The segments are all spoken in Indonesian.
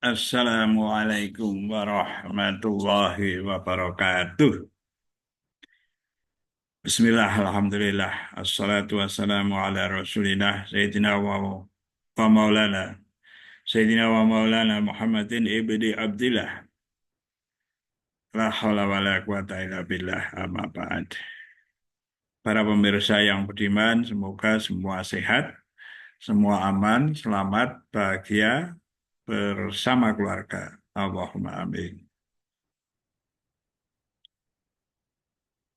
Assalamualaikum warahmatullahi wabarakatuh. Bismillah, alhamdulillah, assalatu wassalamu ala rasulillah, Sayyidina wa maulana, Sayyidina wa maulana Muhammadin ibni Abdillah, la hawla wa la quwata illa billah, amma ba'd. Para pemirsa yang budiman, semoga semua sehat, semua aman, selamat, bahagia, bersama keluarga. Allahumma amin.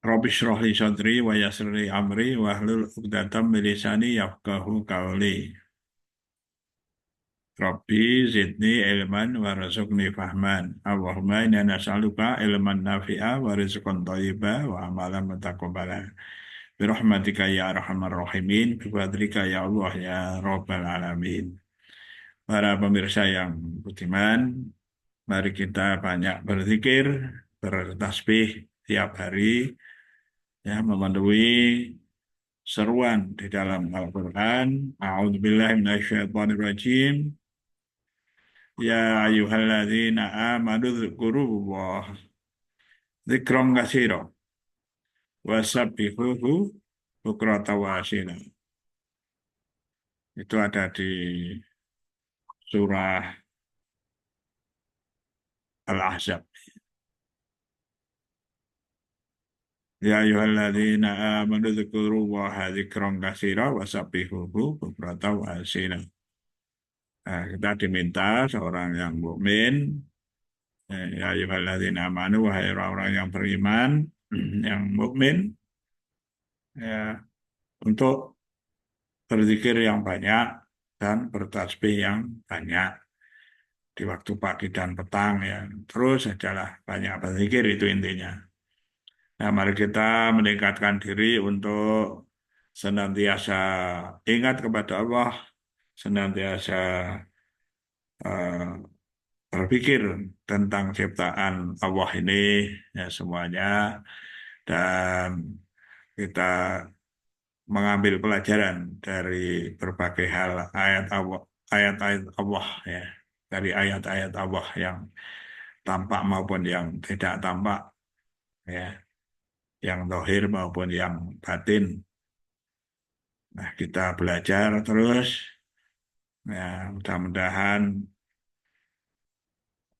Rabbi shrah li sadri wa yassir li amri wahlul 'uqdatam min lisani yafqahu qawli. Rabbi zidni ilman warzuqni fahman. Allahumma inna nas'aluka ilman nafi'a wa rizqan thayyiba wa amalan mutaqabbala. Bi rahmatika ya arhamar rahimin, bi fadlika ya Allah ya rabbal alamin. Para pemirsa yang budiman, mari kita banyak berzikir, bertasbih tiap hari, ya, memenuhi seruan di dalam Al-Quran. A'udzubillahi minasyaitonirrajim. Ya ayyuhalladzina amanu dzkurullah dzikran katsira wasabbihuhu bukratan wa asila. Itu ada di surah Al-Ahzab. Ya ayyuhalladzina amanu dzkurullaha dzikran katsira wasabbihuhu bukratan wa asila. Nah, kita diminta seorang yang mukmin, ya ayyuhalladzina amanu, wahai orang-orang yang beriman, yang mukmin, ya, untuk berzikir yang banyak dan bertasbih yang banyak di waktu pagi dan petang, ya. Terus sajalah banyak berzikir, itu intinya. Nah, mari kita meningkatkan diri untuk senantiasa ingat kepada Allah, senantiasa eh, berpikir tentang ciptaan Allah ini, ya, semuanya, dan kita mengambil pelajaran dari berbagai hal ayat-ayat Allah, ya, dari ayat-ayat Allah yang tampak maupun yang tidak tampak, ya, yang zahir maupun yang batin. Nah, kita belajar terus, ya, mudah-mudahan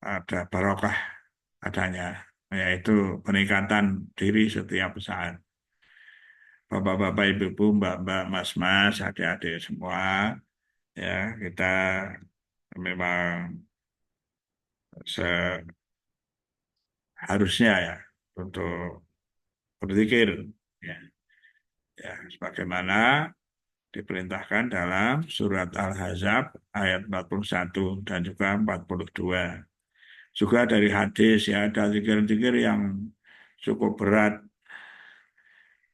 ada barokah adanya, yaitu peningkatan diri setiap saat. Bapak-bapak, ibu-ibu, mbak-mbak, mas-mas, adik-adik semua, ya, kita memang seharusnya, ya, untuk berzikir, ya, ya, sebagaimana diperintahkan dalam surat Al-Ahzab ayat 41 dan juga 42. Juga dari hadis, ya, ada zikir-zikir yang cukup berat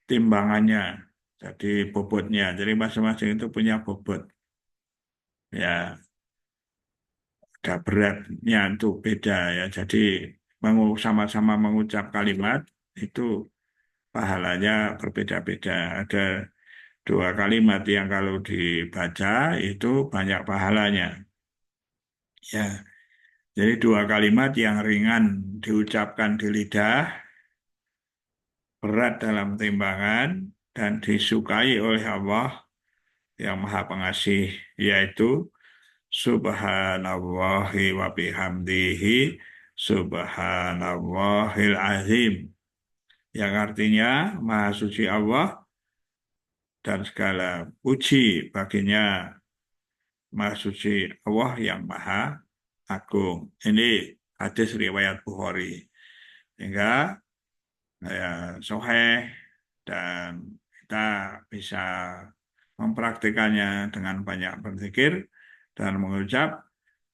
timbangannya, jadi bobotnya. Jadi masing-masing itu punya bobot. Ya, ada beratnya itu beda, ya. Jadi sama-sama mengucap kalimat itu pahalanya berbeda-beda. Ada dua kalimat yang kalau dibaca itu banyak pahalanya. Ya, jadi dua kalimat yang ringan diucapkan di lidah, berat dalam timbangan, dan disukai oleh Allah yang Maha Pengasih, yaitu Subhanallahi wa bihamdihi Subhanallahil azim, yang artinya Maha Suci Allah dan segala puji baginya, Maha Suci Allah yang Maha Agung. Ini hadis riwayat Bukhari. Sehingga, ya, sahih, dan kita bisa mempraktikannya dengan banyak berzikir dan mengucap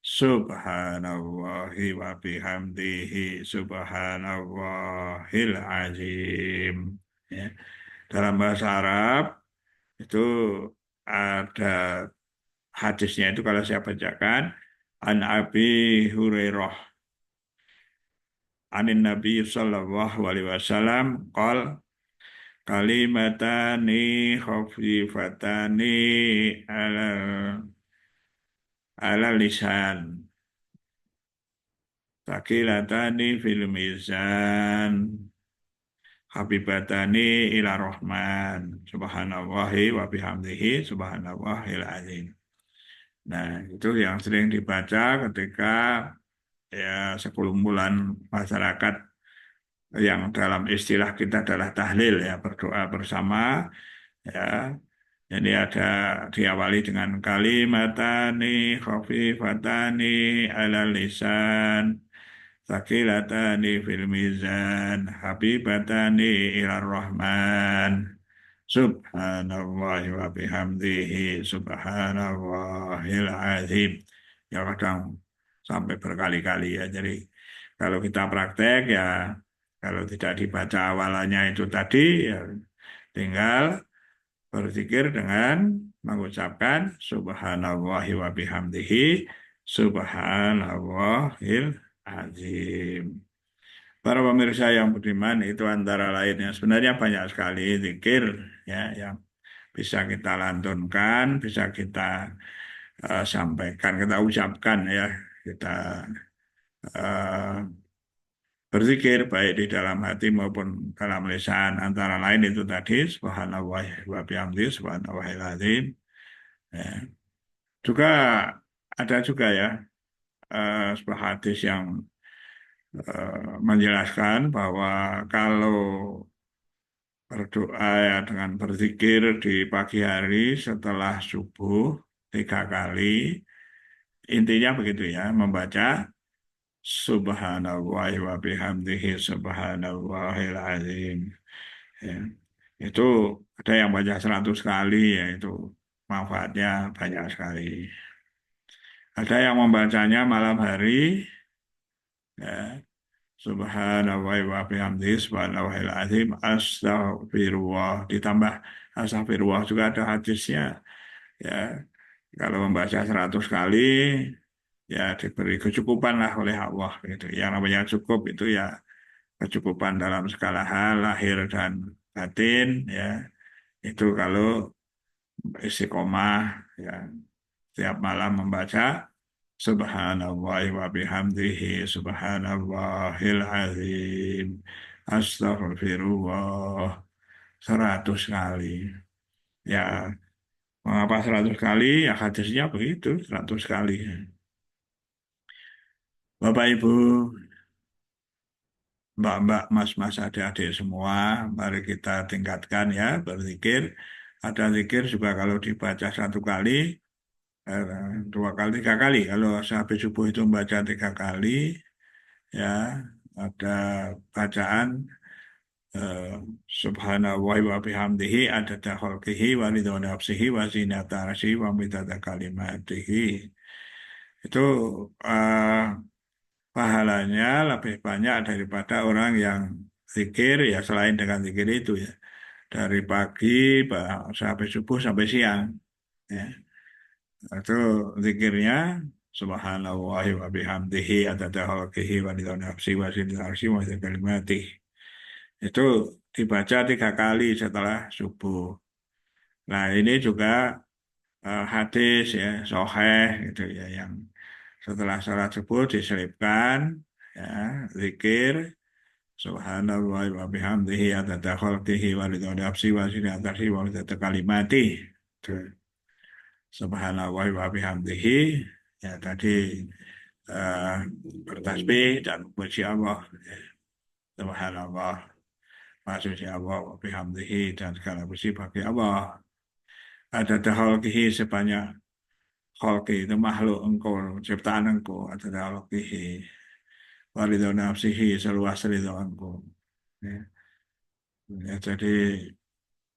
Subhanallahi wa bihamdihi Subhanallahil azim. Ya. Dalam bahasa Arab itu ada hadisnya, itu kalau saya bacakan, an Abi Hurairah anin Nabi sallallahu alaihi wasallam qol kalimatani khafifatani ala ala lisan Taqilatani fil mizan. Habibatani ila Rahman. Subhanallahi wa bihamdihi. Subhanallahil azim. Nah, itu yang sering dibaca ketika ya sekelumpulan masyarakat yang dalam istilah kita adalah tahlil ya, berdoa bersama ya. Jadi ada diawali dengan kalimatani khafifatani ala lisan tsaqilatani fil mizan habibatani ila rahman subhanallah wa bihamdihi subhanallahil azim. Ya kadang sampai berkali-kali ya. Jadi kalau kita praktek ya, kalau tidak dibaca awalannya itu tadi ya tinggal berzikir dengan mengucapkan subhanallah wa bihamdihi subhanallahil azim. Para pemirsa yang budiman, itu antara lainnya sebenarnya banyak sekali zikir ya yang bisa kita lantunkan, bisa kita sampaikan, kita ucapkan ya, kita uh, berzikir baik di dalam hati maupun dalam lisan. Antara lain itu tadi subhanallah wa bihamdihi subhanallahil azim. Ya. Juga ada juga ya sebuah hadis yang menjelaskan bahwa kalau berdoa ya dengan berzikir di pagi hari setelah subuh 3 kali, intinya begitu ya, membaca subhanallah wa bihamdihi subhanallahil azim. Ya. Itu ada yang baca 100 kali, ya itu manfaatnya banyak sekali. Ada yang membacanya malam hari, ya, subhanallah wa bihamdihi subhanallahil azim astaghfirullah, ditambah astaghfirullah juga ada hadisnya ya. Kalau membaca 100 kali ya diberi kecukupan lah oleh Allah gitu. Yang namanya cukup itu ya kecukupan dalam segala hal lahir dan batin ya. Itu kalau istiqomah ya tiap malam membaca subhanallah wa bihamdihi subhanallahil azim astaghfirullah 100 kali. Ya, mengapa 100 kali? Ya hadisnya begitu, 100 kali. Bapak Ibu, Mbak-mbak, mas-mas, adik-adik semua, mari kita tingkatkan ya berzikir. Ada zikir juga kalau dibaca 1 kali, 2 kali, 3 kali. Kalau habis subuh itu membaca 3 kali, ya ada bacaan eh, subhanallah wa bihamdihi adada khalqihi wa ridha nafsihi wa zinata arsyihi wa midada kalimatihi. Itu eh, pahalanya lebih banyak daripada orang yang zikir ya selain dengan zikir itu ya dari pagi sampai subuh sampai siang ya. Itu zikirnya subhanallah wa bihamdihi adada khalqihi wa ridha nafsihi wa zinata arsyihi wa midada kalimatihi. Itu dibaca 3 kali setelah subuh. Nah ini juga hadis ya sahih gitu ya yang setelah salat subuh diselipkan ya zikir subhanallah wa bihamdihi adada khalqihi wa ridha nafsi wa zinata arsyihi wa midada kalimati. Subhanallah wa bihamdihi ya tadi eh, bertasbih dan memuji Allah. Subhanallah, maksudnya Allah wa bihamdihi dan segala puji bagi Allah. Ada khalqihi sebanyak khalqi itu makhluk engkau, ciptaan engkau, ada khalqihi. Waridho nafsihi seluas ridho engkau. Ya. Ya, jadi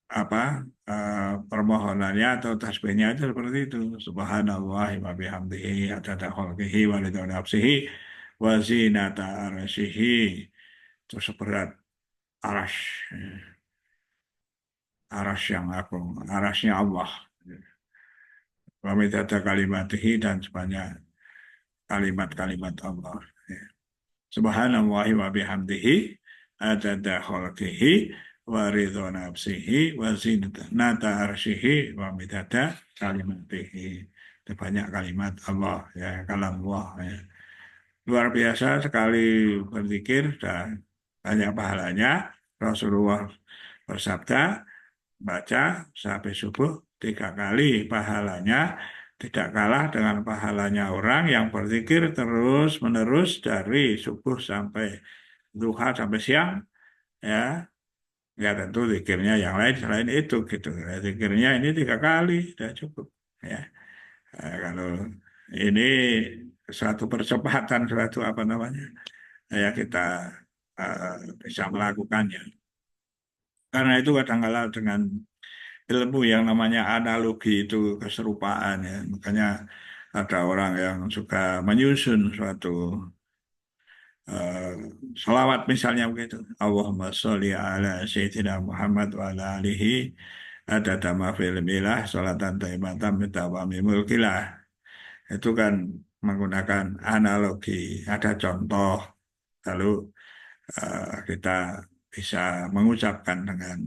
apa permohonannya atau tasbihnya itu seperti itu. Subhanallah wa bihamdihi adada khalqihi wa ridho nafsihi wa zinata arsyihi. Itu seberat aras. Aras yang agung, arasnya Allah. Wa midada kalimatihi dan sebanyak kalimat-kalimat Allah. Ya. Subhanallah wa bihamdihi adada khalqihi wa ridho nafsihi wa zinata arsyihi wa midada kalimatihi. Itu banyak kalimat Allah ya, kalam Allah ya. luar biasa sekali berzikir dan banyak pahalanya. Rasulullah bersabda, baca sampai subuh 3 kali pahalanya tidak kalah dengan pahalanya orang yang berzikir terus menerus dari subuh sampai duha sampai siang, ya. Ya tentu zikirnya yang lain selain itu gitu. Ya, zikirnya ini 3 kali sudah cukup, ya. Kalau ini suatu percepatan, suatu apa namanya, ya kita eh, bisa melakukannya. Karena itu kadang-kala dengan ilmu yang namanya analogi itu keserupaan, ya. Makanya ada orang yang suka menyusun suatu eh, salawat misalnya begitu. Allahumma sholli ala Sayyidina Muhammad wa ala alihi ada dama filmilah sholatan taimatan bitawami mulkilah. Itu kan menggunakan analogi, ada contoh, lalu kita bisa mengucapkan dengan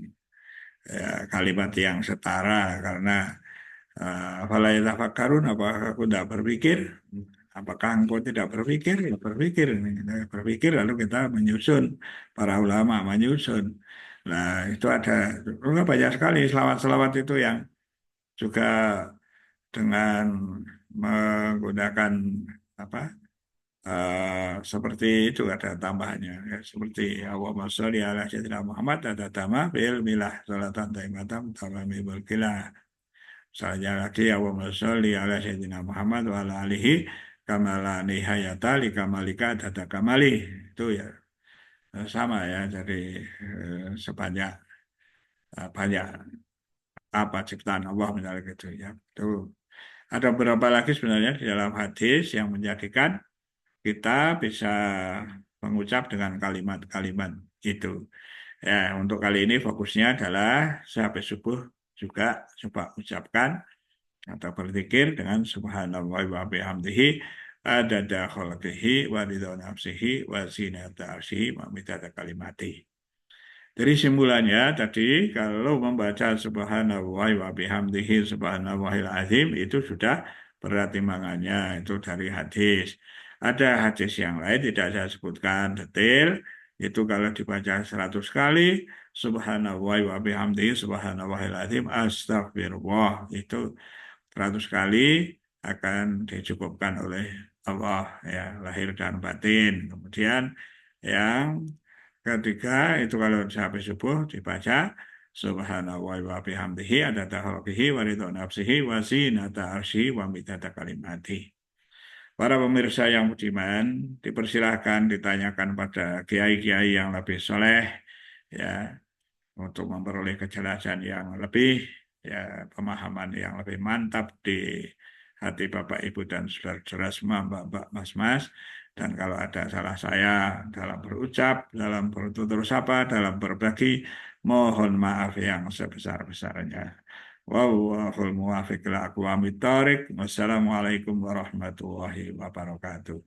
kalimat yang setara karena Fala yatafakkarun, apakah aku tidak berpikir? Apakah engkau tidak berpikir? Ya berpikir. Kita berpikir lalu kita menyusun, para ulama menyusun. Nah itu ada, banyak sekali selawat-selawat itu yang juga dengan menggunakan apa seperti itu ada tambahannya, ya, seperti Allahumma sholli ala sayyidina Muhammad ada tambah bil milah sholatan taimatan tamami bilkilah. Misalnya lagi Allahumma sholli ala sayyidina Muhammad wa ala alihi kamala nihayata li kamalika dada kamali, itu ya sama ya, jadi sebanyak banyak apa ciptaan Allah misalnya gitu, ya. Itu ada beberapa lagi sebenarnya di dalam hadis yang menjadikan kita bisa mengucap dengan kalimat-kalimat itu. Ya, untuk kali ini fokusnya adalah sampai subuh juga coba ucapkan atau berzikir dengan subhanallah wa bihamdihi adada khalqihi wa ridha nafsihi wa zinata arsyihi wa midada kalimatihi. Dari simpulannya tadi, kalau membaca subhanallah wa bihamdihi subhanallahil azim itu sudah berat timbangannya, itu dari hadis. Ada hadis yang lain tidak saya sebutkan detail, itu kalau dibaca 100 kali subhanallah wa bihamdihi subhanallahil azim astagfirullah, itu 100 kali akan dicukupkan oleh Allah, ya, lahir dan batin. Kemudian yang ketiga itu kalau sampai subuh dibaca subhanallah wa bihamdihi ada khalqihi wa ridha nafsihi wa zinata arsyihi wa midada kalimatihi. Para pemirsa yang budiman, dipersilahkan ditanyakan pada kiai-kiai yang lebih soleh, ya, untuk memperoleh kejelasan yang lebih, ya, pemahaman yang lebih mantap di hati Bapak Ibu dan saudara-saudara semua, Mbak-mbak, Mas-mas. Dan kalau ada salah saya dalam berucap, dalam bertutur sapa, dalam berbagi, mohon maaf yang sebesar-besarnya. Wallahul muwaffiq ila aqwamit thoriq. Wassalamualaikum warahmatullahi wabarakatuh.